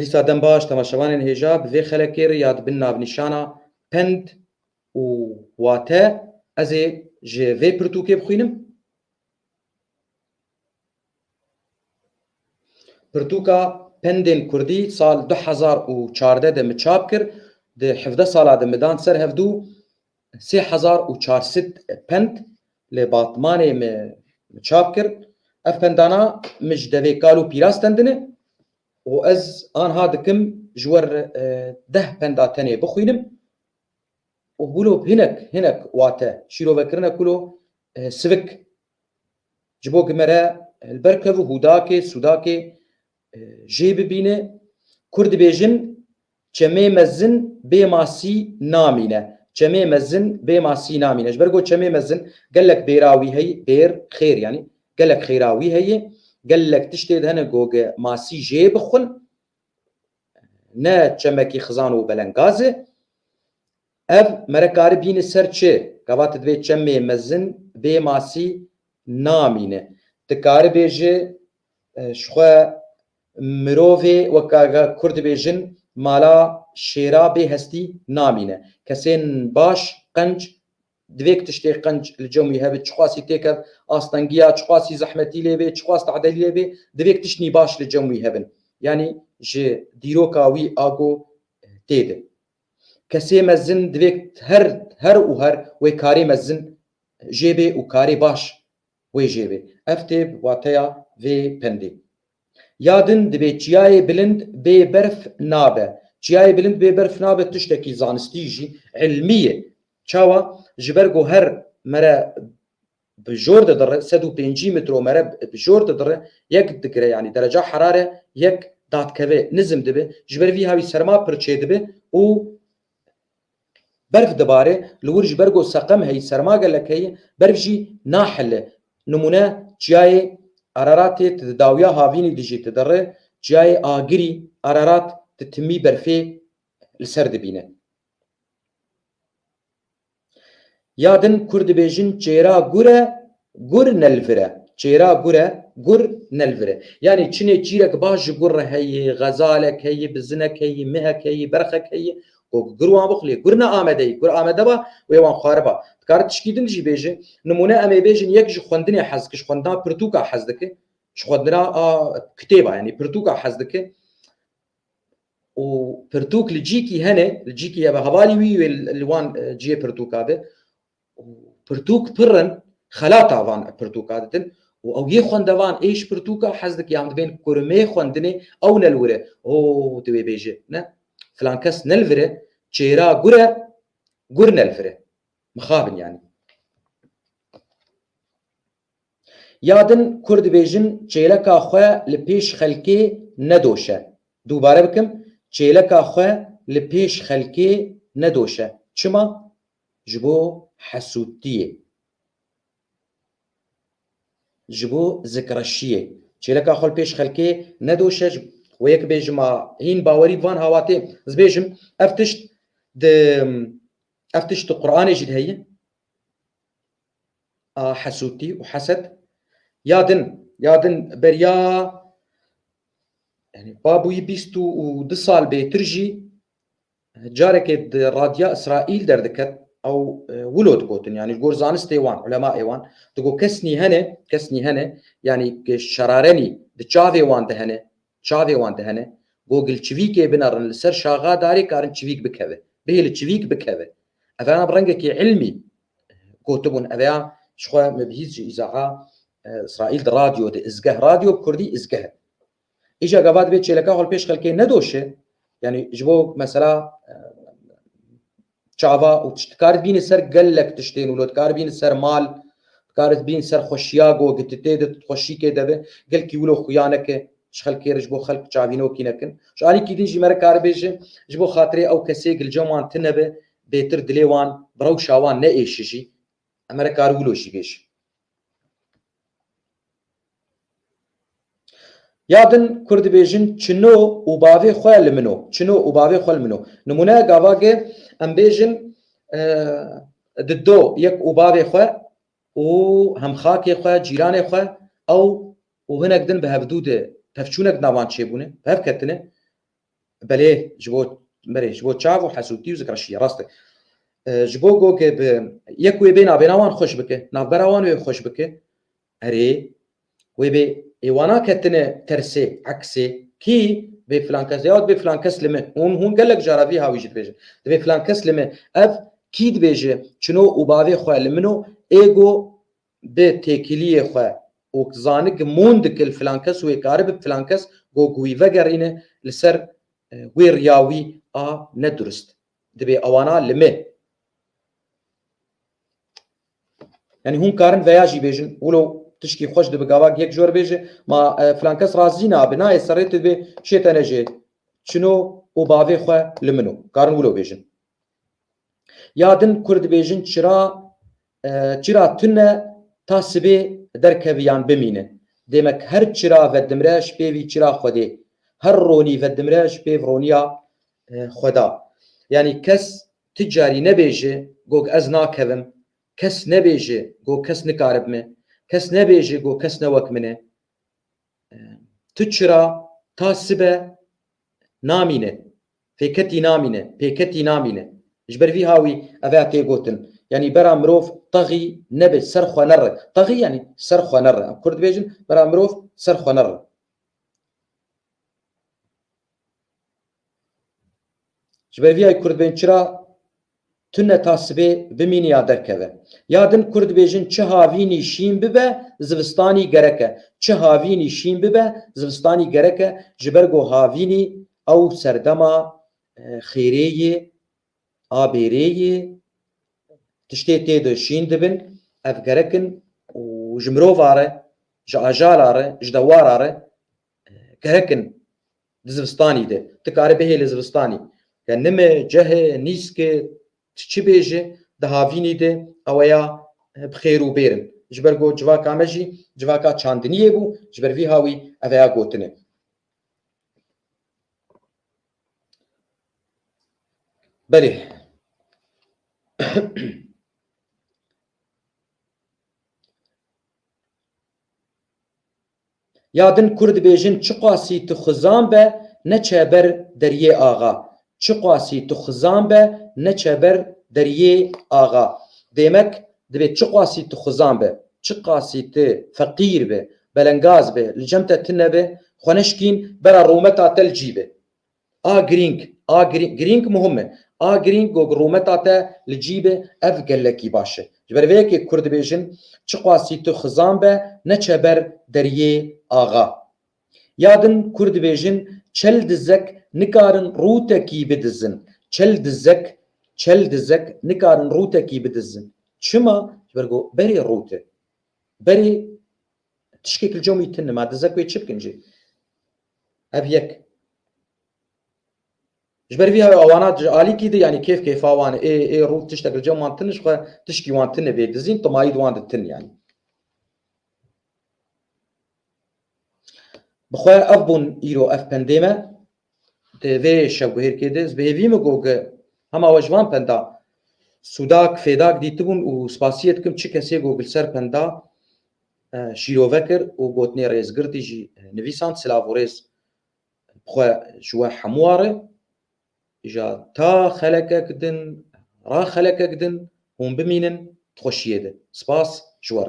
دیسا دەم باش تەماشەوانên هێژا bi vê xelekê re ya dibin navnîşana pend û wate ez ê ji vê pirtûkê bixwînim. Pirtûka pendên Kurdî sal 2014 de min çap kir, di 17 sala de midan ser hevdû 3400 pend li batmanê me çap kir. Ev pendana min ji devê kal û pîras tendine û ez anha dikim ji wer 10 penda tenê bixwînim û bûlo hinek wate şîrovekirina kulo sivik ji bo ku me re li ber kev û hûdakê sûdakê jê bibîne. Kurd dibêjin çemê mezin bê masî namîne. Çemê mezin bê masî namîne. Ji ber ku çemê mezin gelek bêrawî heye, bêr xêr yanî gelek xêrawî heye, gelek tiştê de hene goge masî jê bixwin, ne çemekî xizan û belengazê. Ev mere karî bîne ser çi? Kevate divê çemê mezin bê masî namîne. Tu karî bêjî ji xwe mirovê weka Kurd dibêjin mala şêra bê hestî namîne. Kesên baş qenc divê ku tiştê qenc li cem wî hebe, çi xwasî têkev astengiya, çi xwasî zehmetî lê bê, çi xwast edelî lê bê, divê ku tiştî baş li cem wî hebin. Yanî ji dîroka wî ago têde. Kesê mezin divê her û her wê karê mezin jê bê û karê baş wê jê bê. Ev tê wateya vê pendê. Ya din divê çiyayê bilind bê berf nabe. Çiyayê bilind bê berf nabe tiştekî zanistî jî ilmî ye. Çawa? Ji ber ku her mere bi jor de dire 105 metro mere bi jor de dire yek digire yanî derece herare yek datkeve nizm dibe. Ji ber vî havî serma pir çê dibe û berf dibare li wir ji ber ku seqem heye serma gelek heye berf jî nahile. Numune çiyayê Araratê tu di dawiya havînê dijî tu dire çiyayê agirî Ararat tu timî berfê li ser dibîne. Ya din Kurd dibêjin çêra gure gur nelvire. Çêra gure gur nelvire. Yanî çinê çîrek baş ji gur re heye, xezalek heye, bizinek heye, mihek heye, berxek heye. Gur wan bixwîne, gur ne amede ye. Gur amede ba wê wan xware ba. Dikare tişkî din jî bêje. Nimûne em ê bêjin yek ji xwendinê hez dike, ji xwendina pirtûka hez dike, ji xwendina kitêba yanî pirtûka hez dike. û pirtûk li cîkî hene, li cîkî hebe hevalî wî li wan ciyê pirtûka de. Pirtûk pirin xelata van pirtûka ditin û ew yê xwendevan ê ji pirtûka hez dike yan dibên kurmê xwendinê ew nelwire. O divê bêje ne filan kes nelvire, çêra gure gur nelvire. Mixabin yanî. Ya din Kurd dibêjin çêleka xwe li pêş xelkê nedoşe. Dûbare bikim, çêleka xwe li pêş xelkê nedoşe. Çima? Ji bo hesûdiyê. Ji bo zikreşiyê. Çêleka xwe li pêş xelkê nedoşe. Wêyek bêjim a hîn bawerî van hawatê ez bêjim ev tişt di Qur'anê jî de heye. A hesûdî û hesed. Ya din beriya yani babûyî 22 sal bêtir jî carekê di radya İsraîl derdiket ew wilo digotin yanî gor zanistê wan, ulemayê wan digo kesnî hene yanî şerarenî di çavê wan de hene, got çivîkê binerin li ser şaxa darê karin çivîk bikeve. Bihê li çivîk bikeve. Ev ena bi rengekî ilmî gotibûn. Ev ya ji xwe me bihîst ji îzaha İsraîl di radyo de izgeh, radyo bi Kurdî izgeh. Îja gava dibe çêleka xwe li pêş xelkê nedoşe. Yani ji bo mesela çava û dikare bîne ser gelek tiştên wilo, dikare bîne ser mal, dikare bîne ser xweşiya got tê de xweşîkê deve gelkî wilo xuyaneke ji xelkê re ji bo xelk çavînokî nekin. Ji alîkî din jî me re karî bêje ji bo xatirê ew kesê li cem wan tinebe bêtir dilê wan bi rewşa wan neêşijî. Em re karî wilo jî bêje. Ya din Kurd dibêjin çino û bavê xwe li min o. Çino û bavê xwe li min o. Nimûne gavagê em bêjin di do yek û bavê xwe û hemxakê xwe, cîranê xwe ew û hinek din bi hevdû de tevçûnek navan çêbûne, hevketine بله جبو چاو و حسوتی و ذکرشی راسته جبو گو که یکوی بین آبناوان خوش بکه نابراوان وی خوش بکه اری وی به ایوانا کتنه ترسه عکسه کی به فلان کس یاد به فلان کس لمه هون قالك جرافي هاوي جد بيجي به فلان کس لمه اف کید بيجي شنو وباوي خو لمنو ایگو به تکیلی خو و زانک موندک الفلان کس و کارب فلان کس گو گوی وگرینه لسر وی ریاوی ندرست دبي اوانا لمه يعني هون كارن فياجي بيجن ولو تشكي خوش دبي قواك يك جور بيجي ما فلان كس رازينا بناي سريت دبي شيطان جي شنو وبافي خو لمنو كارن ولو بيجن يادن كرد بيجن چرا تنه تاسبي دركبيان بمينه ديمك هر چرا ودمراش بيوي چرا خودي هر روني ودمراش بيو رونيا خدا يعني كس تجاري نبيجي گوك از ناكوم کس نبیجه گو کس نکارب me کس نبیجه گو کس نوک منه تو چرا تاسبه نامینه فکتی نامینه پیکتی نامینه جبر في هاوي أذاتي قوتن يعني برا مروف طغي نبي سرخو نر طغي يعني سرخو نر كرد بيجن برا مروف سرخو نر جبر في هاي كرد بيجن چرا تنه تاسبه بمینی درکوه یادن کرد بیجن چه هاوینی شین ببه زوستانی گرکه چه هاوینی شین ببه زوستانی گرکه جبرگو هاوینی او سردما خیریه آبیریه تشتی تیدو شین دبن اف گرکن و جمرو واره جاجال آره جدوار آره گرکن زوستانی ده تکاره بهی لزوستانی که نمه جه نیسکه چی بیجه ده هاوینی ده اویا بخیر و بیرن جبرگو جواکا مجی جواکا چاندنیه بو جبر وی هاوی اویا گوتنه بله یادن کرد بیجن چه قاسی تو خزان به نه چبر دریه آغا چه قاسی تو خزان به نه چبر دریه آغا demek دبي چه قاسی تو خزان به چه قاسی تو فقیر به بلنگاز به لجمت تنبه خونشکین برا رومتا تل جیبه گرینگ مهمه گرینگ و رومتا تل لجیبه اف گلکی باشه جبر ویکی کرد بیجن چه قاسی تو خزان به نه چبر دریه آغا یادن کرد بیجن چل دزک نکارن روتکی بدزن چل دزک نکارن روتکی بدزن چما جبرگو بری روته بری تشكيك الجومي تن ما دزك ويتشبكنجي ابيك جبر فيها اوانات علي كده يعني كيف اوان اي روت تشتغل الجو ما تنش تشكي وان تن بيدزين طمايد وان تن يعني بخوا افبون ايرو اف بنديما في شبهير كده بهيفي مگوگ هما وجوان بندا سوداك فيداك ديتبون و سپاسيتكم چي كسي گوگل سر بندا شیروڤکر و گوتنی ریزگردی جی نویسان سلاوریز بخوا جوا حمواره جا تا خلقه کدن را خلقه کدن هم بمینن تخوشیه ده سپاس جوار